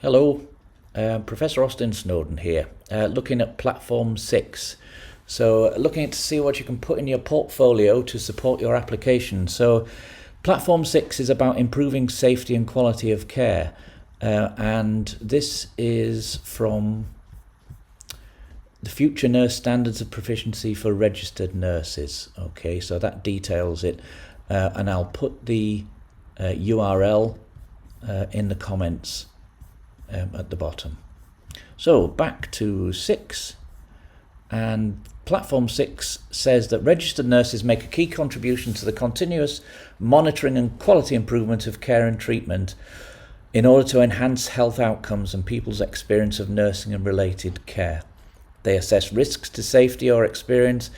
Hello, Professor Austin Snowden here, looking at Platform 6. So looking to see what you can put in your portfolio to support your application. So Platform 6 is about improving safety and quality of care. And this is from the Future Nurse Standards of Proficiency for Registered Nurses. Okay, so that details it. And I'll put the URL in the comments at the bottom. So back to 6, and Platform 6 says that registered nurses make a key contribution to the continuous monitoring and quality improvement of care and treatment in order to enhance health outcomes and people's experience of nursing and related care. They assess risks to safety or experience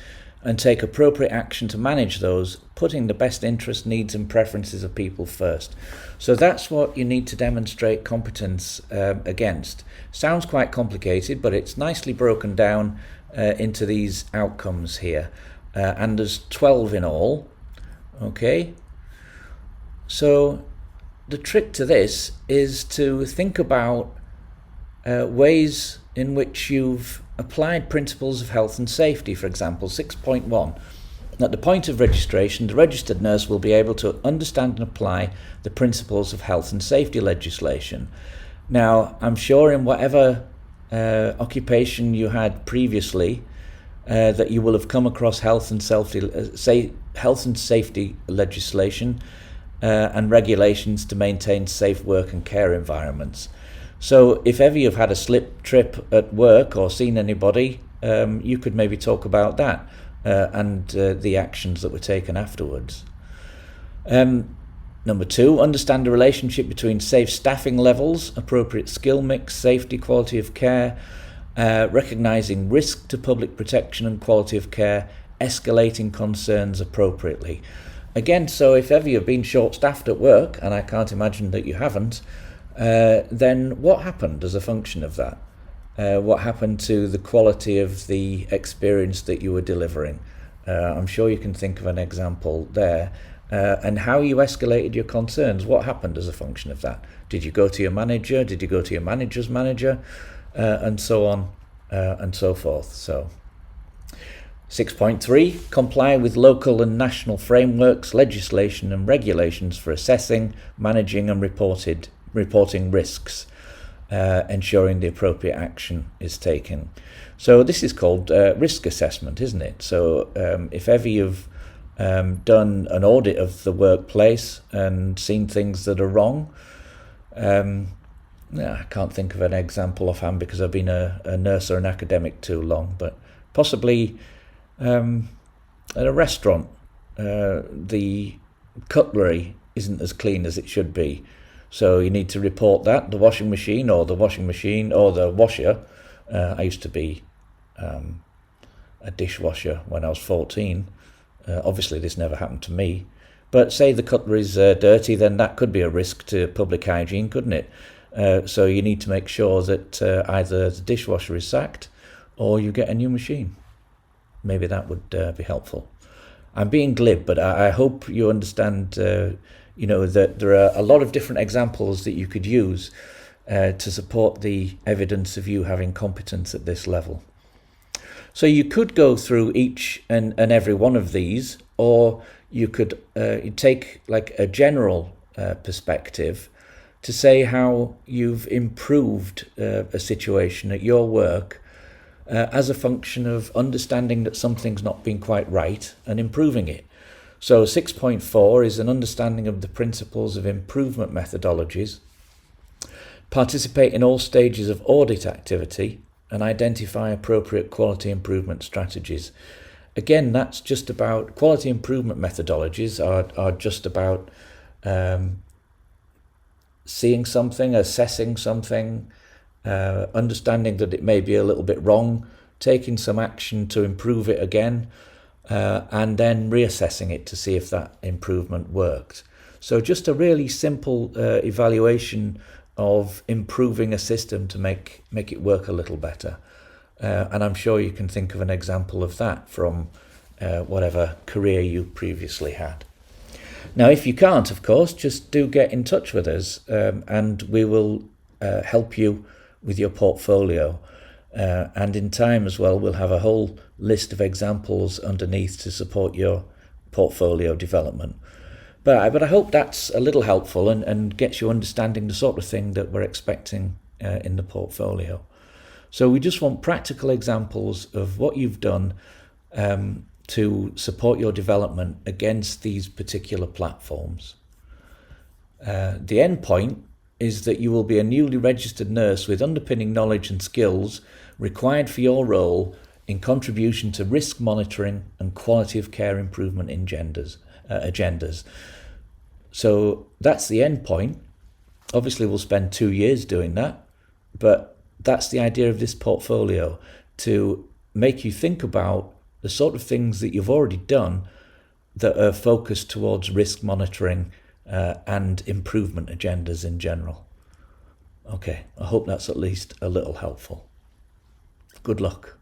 and take appropriate action to manage those, putting the best interest, needs and preferences of people first. So that's what you need to demonstrate competence against. Sounds quite complicated, but it's nicely broken down into these outcomes here. And there's 12 in all. Okay. So the trick to this is to think about ways in which you've applied principles of health and safety. For example, 6.1. At the point of registration, the registered nurse will be able to understand and apply the principles of health and safety legislation. Now, I'm sure in whatever occupation you had previously, that you will have come across health and safety legislation and regulations to maintain safe work and care environments. So if ever you've had a slip trip at work or seen anybody, you could maybe talk about that and the actions that were taken afterwards. Number 2, understand the relationship between safe staffing levels, appropriate skill mix, safety, quality of care, recognising risk to public protection and quality of care, escalating concerns appropriately. Again, so if ever you've been short-staffed at work, and I can't imagine that you haven't, then what happened as a function of that? What happened to the quality of the experience that you were delivering? I'm sure you can think of an example there. And how you escalated your concerns. What happened as a function of that? Did you go to your manager? Did you go to your manager's manager? And so on and so forth. So 6.3, comply with local and national frameworks, legislation and regulations for assessing, managing and reporting risks, ensuring the appropriate action is taken. So this is called risk assessment, isn't it? So if ever you've done an audit of the workplace and seen things that are wrong, I can't think of an example offhand because I've been a nurse or an academic too long, but possibly at a restaurant, the cutlery isn't as clean as it should be. So you need to report that, the washing machine or the washer. I used to be a dishwasher when I was 14. Obviously this never happened to me. But say the cutlery's dirty, then that could be a risk to public hygiene, couldn't it? So you need to make sure that either the dishwasher is sacked or you get a new machine. Maybe that would be helpful. I'm being glib, but I hope you understand that there are a lot of different examples that you could use to support the evidence of you having competence at this level. So you could go through each and every one of these, or you could take like a general perspective to say how you've improved a situation at your work as a function of understanding that something's not been quite right and improving it. So 6.4 is an understanding of the principles of improvement methodologies, participate in all stages of audit activity, and identify appropriate quality improvement strategies. Again, that's just about quality improvement methodologies are just about seeing something, assessing something, understanding that it may be a little bit wrong, taking some action to improve it again, and then reassessing it to see if that improvement worked. So just a really simple evaluation of improving a system to make it work a little better. And I'm sure you can think of an example of that from whatever career you previously had. Now, if you can't, of course, just do get in touch with us and we will help you with your portfolio. And in time as well, we'll have a whole list of examples underneath to support your portfolio development. But I hope that's a little helpful and gets you understanding the sort of thing that we're expecting in the portfolio. So we just want practical examples of what you've done to support your development against these particular platforms. The end point is that you will be a newly registered nurse with underpinning knowledge and skills required for your role in contribution to risk monitoring and quality of care improvement agendas. So that's the end point. Obviously, we'll spend 2 years doing that, but that's the idea of this portfolio, to make you think about the sort of things that you've already done that are focused towards risk monitoring and improvement agendas in general. Okay, I hope that's at least a little helpful. Good luck.